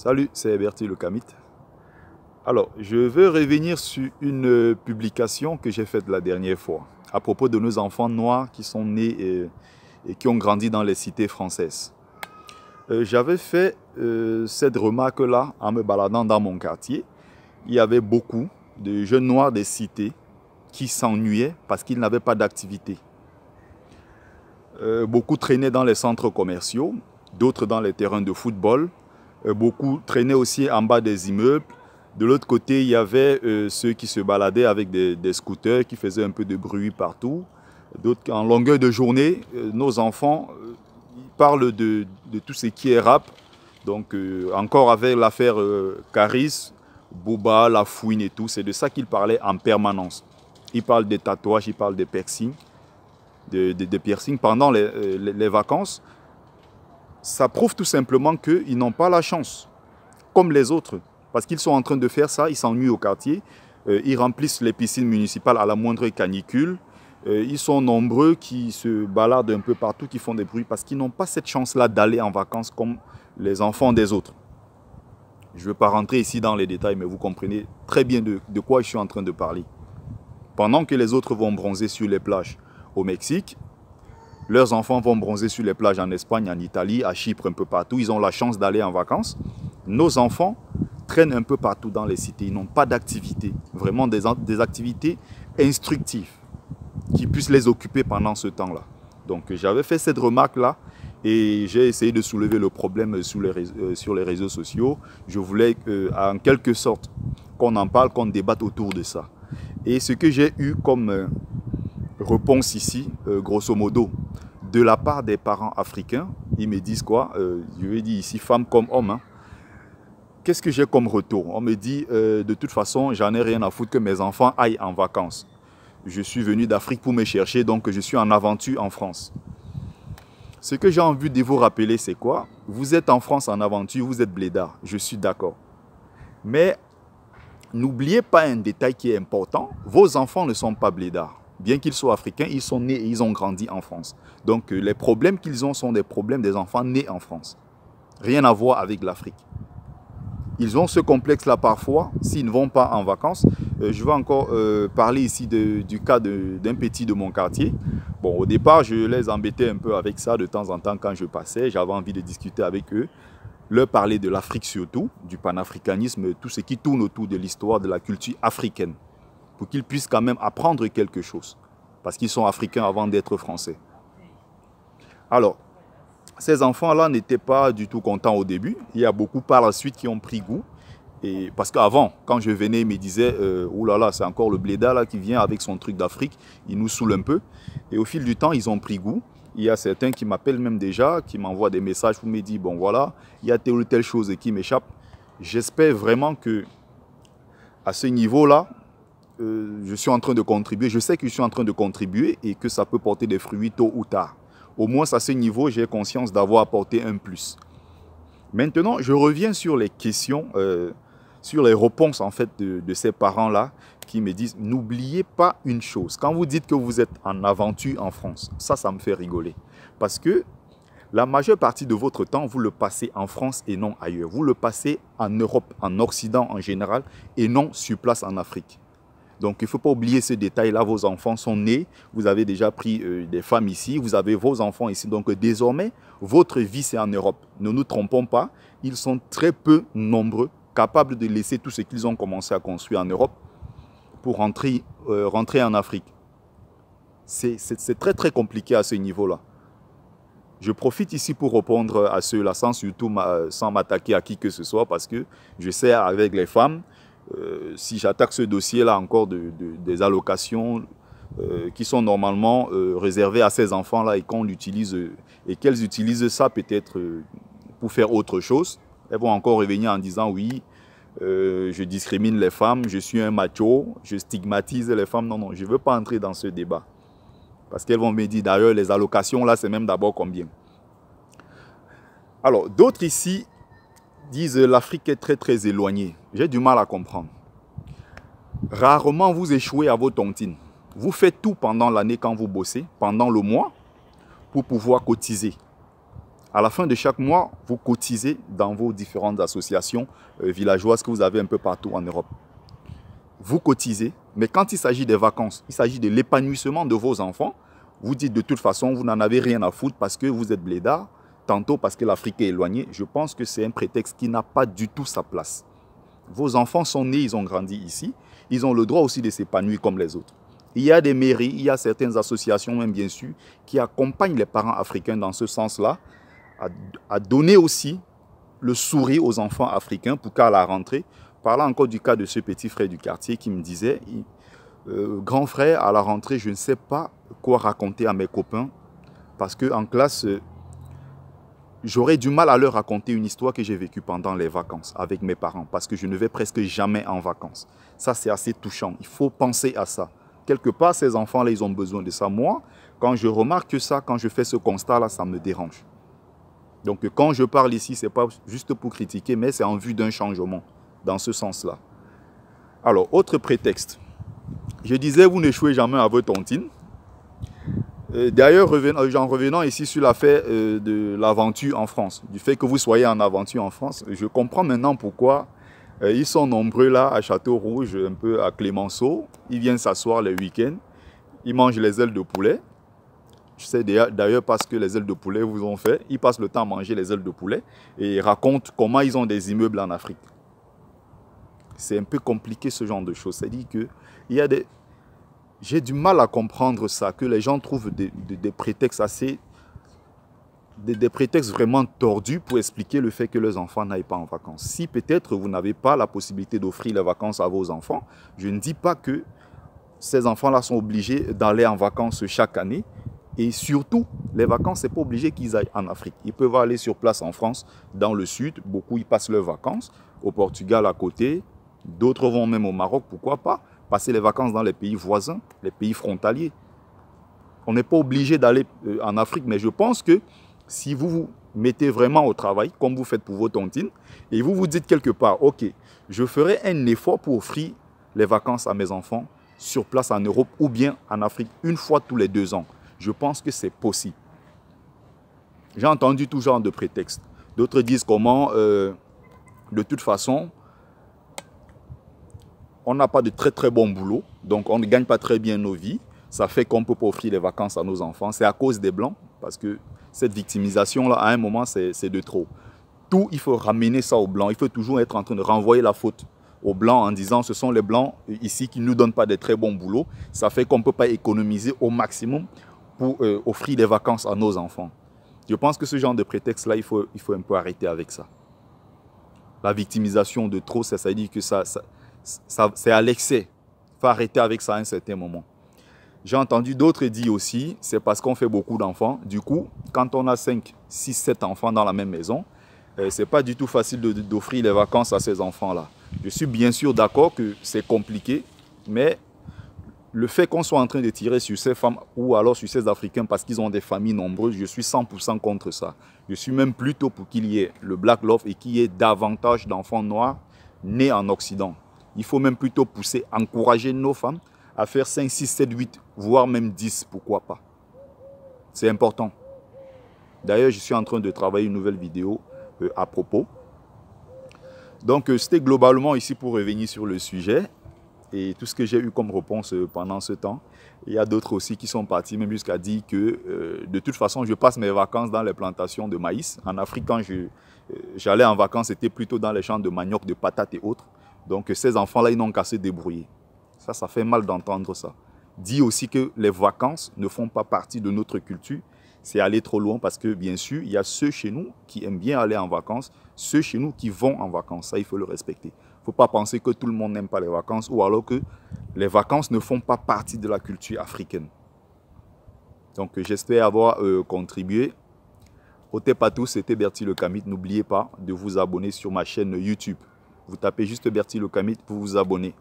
Salut, c'est Bertie le Kamit. Alors, je veux revenir sur une publication que j'ai faite la dernière fois à propos de nos enfants noirs qui sont nés et qui ont grandi dans les cités françaises. J'avais fait cette remarque-là en me baladant dans mon quartier. Il y avait beaucoup de jeunes noirs des cités qui s'ennuyaient parce qu'ils n'avaient pas d'activité. Beaucoup traînaient dans les centres commerciaux, d'autres dans les terrains de football. Beaucoup traînaient aussi en bas des immeubles. De l'autre côté, il y avait ceux qui se baladaient avec des scooters, qui faisaient un peu de bruit partout. D'autres, en longueur de journée, nos enfants ils parlent de tout ce qui est rap. Donc, encore avec l'affaire Caris, Booba, La Fouine et tout, c'est de ça qu'ils parlaient en permanence. Ils parlent des tatouages, ils parlent des piercings, des piercings pendant les vacances. Ça prouve tout simplement qu'ils n'ont pas la chance, comme les autres. Parce qu'ils sont en train de faire ça, ils s'ennuient au quartier, ils remplissent les piscines municipales à la moindre canicule. Ils sont nombreux qui se baladent un peu partout, qui font des bruits, parce qu'ils n'ont pas cette chance-là d'aller en vacances comme les enfants des autres. Je ne veux pas rentrer ici dans les détails, mais vous comprenez très bien de quoi je suis en train de parler. Pendant que les autres vont bronzer sur les plages au Mexique, leurs enfants vont bronzer sur les plages en Espagne, en Italie, à Chypre, un peu partout. Ils ont la chance d'aller en vacances. Nos enfants traînent un peu partout dans les cités. Ils n'ont pas d'activité, vraiment des activités instructives qui puissent les occuper pendant ce temps-là. Donc j'avais fait cette remarque-là et j'ai essayé de soulever le problème sur les réseaux sociaux. Je voulais en quelque sorte qu'on en parle, qu'on débatte autour de ça. Et ce que j'ai eu comme réponse ici, grosso modo, de la part des parents africains, ils me disent quoi? Je vais dire ici, femmes comme hommes. Hein. Qu'est-ce que j'ai comme retour? On me dit, de toute façon, j'en ai rien à foutre que mes enfants aillent en vacances. Je suis venu d'Afrique pour me chercher, donc je suis en aventure en France. Ce que j'ai envie de vous rappeler, c'est quoi? Vous êtes en France en aventure, vous êtes blédard, je suis d'accord. Mais n'oubliez pas un détail qui est important, vos enfants ne sont pas blédards. Bien qu'ils soient africains, ils sont nés et ils ont grandi en France. Donc les problèmes qu'ils ont sont des problèmes des enfants nés en France. Rien à voir avec l'Afrique. Ils ont ce complexe-là parfois, s'ils ne vont pas en vacances. Je vais encore parler ici du cas d'un petit de mon quartier. Bon, au départ, je les embêtais un peu avec ça de temps en temps quand je passais. J'avais envie de discuter avec eux, leur parler de l'Afrique surtout, du panafricanisme, tout ce qui tourne autour de l'histoire de la culture africaine, pour qu'ils puissent quand même apprendre quelque chose, parce qu'ils sont africains avant d'être français. Alors, ces enfants-là n'étaient pas du tout contents au début. Il y a beaucoup par la suite qui ont pris goût. Et parce qu'avant, quand je venais, ils me disaient « Ouh là là, c'est encore le blédard là qui vient avec son truc d'Afrique, il nous saoule un peu. » Et au fil du temps, ils ont pris goût. Il y a certains qui m'appellent même déjà, qui m'envoient des messages pour me dire « Bon voilà, il y a telle ou telle chose qui m'échappe. » J'espère vraiment que à ce niveau-là, je suis en train de contribuer. Je sais que je suis en train de contribuer et que ça peut porter des fruits tôt ou tard. Au moins, à ce niveau, j'ai conscience d'avoir apporté un plus. Maintenant, je reviens sur les questions, sur les réponses en fait de ces parents-là qui me disent, n'oubliez pas une chose. Quand vous dites que vous êtes en aventure en France, ça me fait rigoler. Parce que la majeure partie de votre temps, vous le passez en France et non ailleurs. Vous le passez en Europe, en Occident en général, et non sur place en Afrique. Donc, il ne faut pas oublier ce détail-là. Vos enfants sont nés, vous avez déjà pris des femmes ici, vous avez vos enfants ici. Donc, désormais, votre vie, c'est en Europe. Ne nous trompons pas, ils sont très peu nombreux, capables de laisser tout ce qu'ils ont commencé à construire en Europe pour rentrer en Afrique. C'est très, très compliqué à ce niveau-là. Je profite ici pour répondre à ceux-là, sans m'attaquer à qui que ce soit, parce que je sais, avec les femmes, si j'attaque ce dossier-là encore des allocations qui sont normalement réservées à ces enfants-là et qu'on l'utilise et qu'elles utilisent ça peut-être pour faire autre chose, elles vont encore revenir en disant oui, je discrimine les femmes, je suis un macho, je stigmatise les femmes. Non, non, je ne veux pas entrer dans ce débat. Parce qu'elles vont me dire d'ailleurs les allocations là, c'est même d'abord combien. Alors, d'autres ici disent l'Afrique est très très éloignée. J'ai du mal à comprendre. Rarement vous échouez à vos tontines. Vous faites tout pendant l'année quand vous bossez, pendant le mois, pour pouvoir cotiser. À la fin de chaque mois, vous cotisez dans vos différentes associations villageoises que vous avez un peu partout en Europe. Vous cotisez, mais quand il s'agit des vacances, il s'agit de l'épanouissement de vos enfants, vous dites de toute façon, vous n'en avez rien à foutre parce que vous êtes blédard, tantôt parce que l'Afrique est éloignée. Je pense que c'est un prétexte qui n'a pas du tout sa place. Vos enfants sont nés, ils ont grandi ici, ils ont le droit aussi de s'épanouir comme les autres. Il y a des mairies, il y a certaines associations même bien sûr, qui accompagnent les parents africains dans ce sens-là, à donner aussi le sourire aux enfants africains pour qu'à la rentrée, parlant encore du cas de ce petit frère du quartier qui me disait, grand frère, à la rentrée, je ne sais pas quoi raconter à mes copains parce qu'en classe, j'aurais du mal à leur raconter une histoire que j'ai vécue pendant les vacances avec mes parents parce que je ne vais presque jamais en vacances. Ça, c'est assez touchant. Il faut penser à ça. Quelque part, ces enfants-là, ils ont besoin de ça. Moi, quand je remarque ça, quand je fais ce constat-là, ça me dérange. Donc, quand je parle ici, ce n'est pas juste pour critiquer, mais c'est en vue d'un changement, dans ce sens-là. Alors, autre prétexte. Je disais, vous n'échouez jamais à votre tontine. D'ailleurs, en revenant ici sur l'affaire de l'aventure en France, du fait que vous soyez en aventure en France, je comprends maintenant pourquoi ils sont nombreux là à Château-Rouge, un peu à Clémenceau. Ils viennent s'asseoir les week-ends, ils mangent les ailes de poulet. Je sais d'ailleurs parce que les ailes de poulet vous ont fait, ils passent le temps à manger les ailes de poulet et ils racontent comment ils ont des immeubles en Afrique. C'est un peu compliqué ce genre de choses. C'est-à-dire que il y a des... J'ai du mal à comprendre ça, que les gens trouvent des prétextes assez... Des prétextes vraiment tordus pour expliquer le fait que leurs enfants n'aillent pas en vacances. Si peut-être vous n'avez pas la possibilité d'offrir les vacances à vos enfants, je ne dis pas que ces enfants-là sont obligés d'aller en vacances chaque année. Et surtout, les vacances, ce n'est pas obligé qu'ils aillent en Afrique. Ils peuvent aller sur place en France, dans le sud. Beaucoup, ils passent leurs vacances. Au Portugal, à côté. D'autres vont même au Maroc, pourquoi pas. Passer les vacances dans les pays voisins, les pays frontaliers. On n'est pas obligé d'aller en Afrique, mais je pense que si vous vous mettez vraiment au travail, comme vous faites pour vos tontines, et vous vous dites quelque part, ok, je ferai un effort pour offrir les vacances à mes enfants sur place en Europe ou bien en Afrique, une fois tous les 2 ans. Je pense que c'est possible. J'ai entendu tout genre de prétextes. D'autres disent comment, de toute façon, on n'a pas de très bon boulot, donc on ne gagne pas très bien nos vies. Ça fait qu'on ne peut pas offrir les vacances à nos enfants. C'est à cause des Blancs, parce que cette victimisation-là, à un moment, c'est de trop. Tout, il faut ramener ça aux Blancs. Il faut toujours être en train de renvoyer la faute aux Blancs en disant ce sont les Blancs ici qui ne nous donnent pas de très bons boulots. Ça fait qu'on ne peut pas économiser au maximum pour offrir des vacances à nos enfants. Je pense que ce genre de prétexte-là, il faut un peu arrêter avec ça. La victimisation de trop, ça veut dire que c'est à l'excès. Il faut arrêter avec ça à un certain moment. J'ai entendu d'autres dire aussi, c'est parce qu'on fait beaucoup d'enfants. Du coup, quand on a 5, 6, 7 enfants dans la même maison, ce n'est pas du tout facile d'offrir les vacances à ces enfants-là. Je suis bien sûr d'accord que c'est compliqué, mais le fait qu'on soit en train de tirer sur ces femmes ou alors sur ces Africains parce qu'ils ont des familles nombreuses, je suis 100% contre ça. Je suis même plutôt pour qu'il y ait le Black Love et qu'il y ait davantage d'enfants noirs nés en Occident. Il faut même plutôt pousser, encourager nos femmes à faire 5, 6, 7, 8, voire même 10, pourquoi pas. C'est important. D'ailleurs, je suis en train de travailler une nouvelle vidéo à propos. Donc, c'était globalement ici pour revenir sur le sujet. Et tout ce que j'ai eu comme réponse pendant ce temps. Il y a d'autres aussi qui sont partis même jusqu'à dire que de toute façon, je passe mes vacances dans les plantations de maïs. En Afrique, quand j'allais en vacances, c'était plutôt dans les champs de manioc, de patates et autres. Donc ces enfants-là, ils n'ont qu'à se débrouiller. Ça fait mal d'entendre ça. Dit aussi que les vacances ne font pas partie de notre culture. C'est aller trop loin parce que bien sûr, il y a ceux chez nous qui aiment bien aller en vacances, ceux chez nous qui vont en vacances. Ça, il faut le respecter. Il ne faut pas penser que tout le monde n'aime pas les vacances ou alors que les vacances ne font pas partie de la culture africaine. Donc, j'espère avoir contribué. Otez pas tous, c'était Bertie Le Kamit. N'oubliez pas de vous abonner sur ma chaîne YouTube. Vous tapez juste Bertie Le Kamit pour vous abonner.